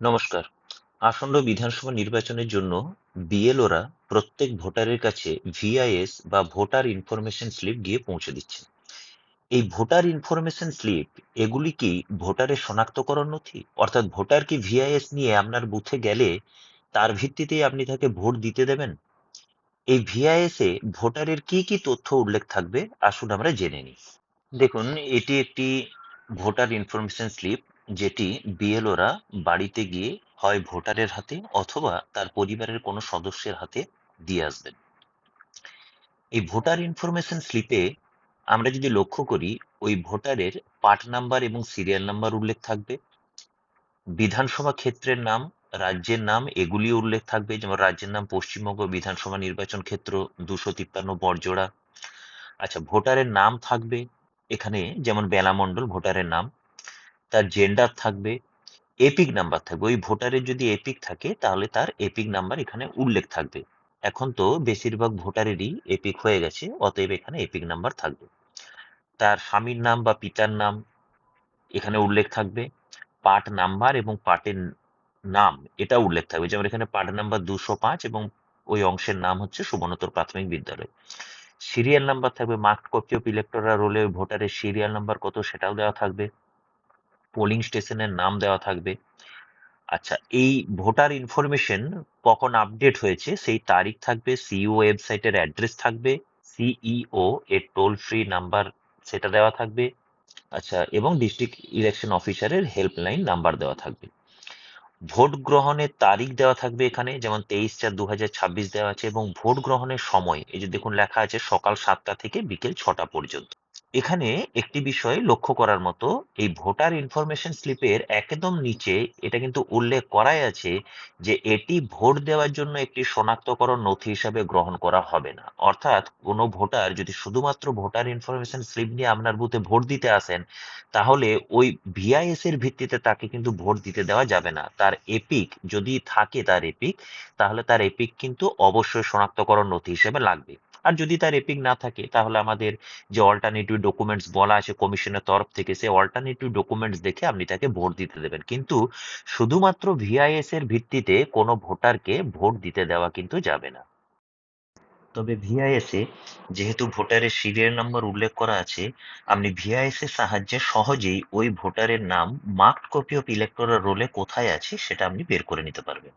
নমস্কার। আসন্ন বিধানসভা নির্বাচনের জন্য বিএলওরা প্রত্যেক ভোটারের কাছে ভিআইএস বা ভোটার ইনফরমেশন স্লিপ গিয়ে পৌঁছে দিচ্ছে। এই ভোটার ইনফরমেশন স্লিপ এগুলি কি ভোটারের শনাক্তকরণ নথি? অর্থাৎ ভোটার কি ভিআইএস নিয়ে আপনার বুথে গেলে তার ভিত্তিতেই আপনি তাকে ভোট দিতে দেবেন? এই ভিআইএস এ ভোটারের কি কি তথ্য উল্লেখ থাকবে আসুন আমরা জেনে নিই। দেখুন, এটি একটি ভোটার ইনফরমেশন স্লিপ যেটি বিএলওরা বাড়িতে গিয়ে হয় ভোটারের হাতে অথবা তার পরিবারের কোনো সদস্যের হাতে দিয়ে আসবেন। এই ভোটার ইনফরমেশন স্লিপে আমরা যদি লক্ষ্য করি, ওই ভোটারের পার্ট নাম্বার এবং সিরিয়াল নাম্বার উল্লেখ থাকবে, বিধানসভা ক্ষেত্রের নাম, রাজ্যের নাম এগুলি উল্লেখ থাকবে, যেমন রাজ্যের নাম পশ্চিমবঙ্গ বিধানসভা নির্বাচন ক্ষেত্র 253 বড়জোড়া। আচ্ছা, ভোটারের নাম থাকবে এখানে, যেমন বেলা মণ্ডল ভোটারের নাম, তার জেন্ডার থাকবে, এপিক নাম্বার থাকবে। ওই ভোটারের যদি এপিক থাকে তাহলে তার এপিক নাম্বার এখানে উল্লেখ থাকবে। এখন তো বেশিরভাগ ভোটারেরই এপিক হয়ে গেছে, অতএব এখানে এপিক নাম্বার থাকবে। তার স্বামীর নাম বা পিতার নাম এখানে উল্লেখ থাকবে। পার্ট নাম্বার এবং পার্টের নাম এটা উল্লেখ থাকবে, যেমন এখানে পার্ট নাম্বার 205 এবং ওই অংশের নাম হচ্ছে সুবর্ণতর প্রাথমিক বিদ্যালয়। সিরিয়াল নাম্বার থাকবে, মার্কড কপি অফ ইলেক্টোরাল রোলে ভোটারের সিরিয়াল নাম্বার কত সেটাও দেওয়া থাকবে। পোলিং স্টেশনের নাম দেওয়া থাকবে। আচ্ছা, এই ভোটার ইনফরমেশন কখন আপডেট হয়েছে সেই তারিখ থাকবে, সিইও ওয়েবসাইটের অ্যাড্রেস থাকবে, সিইও এর টোল ফ্রি নাম্বার সেটা দেওয়া থাকবে। আচ্ছা, এবং ডিস্ট্রিক্ট ইলেকশন অফিসারের হেল্পলাইন নাম্বার দেওয়া থাকবে। ভোট গ্রহণের তারিখ দেওয়া থাকবে এখানে, যেমন 23/4/2026 দেওয়া আছে, এবং ভোট গ্রহণের সময় এই যে দেখুন লেখা আছে সকাল 7টা থেকে বিকেল 6টা পর্যন্ত। এখানে একটি বিষয় লক্ষ্য করার মতো, এই ভোটার ইনফরমেশন স্লিপের একদম নিচে এটা কিন্তু উল্লেখ করাই আছে যে এটি ভোট দেওয়ার জন্য একটি শনাক্তকরণ নথি হিসাবে গ্রহণ করা হবে না। অর্থাৎ কোনো ভোটার যদি শুধুমাত্র ভোটার ইনফরমেশন স্লিপ নিয়ে আপনার বুথে ভোট দিতে আসেন, তাহলে ওই ভিআইএস এর ভিত্তিতে তাকে কিন্তু ভোট দিতে দেওয়া যাবে না। তার এপিক যদি থাকে, তার এপিক, তাহলে তার এপিক কিন্তু অবশ্যই শনাক্তকরণ নথি হিসেবে লাগবে। আর যদি তার এপিক না থাকে তাহলে আমাদের যে অল্টারনেটিভ ডকুমেন্টস বলা আছে কমিশনের তরফ থেকে, সেই অল্টারনেটিভ ডকুমেন্টস দেখে আপনি তাকে ভোট দিতে দেবেন। কিন্তু শুধুমাত্র ভিআইএস এর ভিত্তিতে কোনো ভোটারকে ভোট দিতে দেওয়া কিন্তু যাবে না। তবে ভিআইএস এ যেহেতু ভোটারের সিরিয়াল নাম্বার উল্লেখ করা আছে, আপনি ভিআইএস এর সাহায্যে সহজেই ওই ভোটারের নাম মার্কড কপি অফ ইলেক্টোরাল রোলে কোথায় আছে সেটা আপনি বের করে নিতে পারবেন।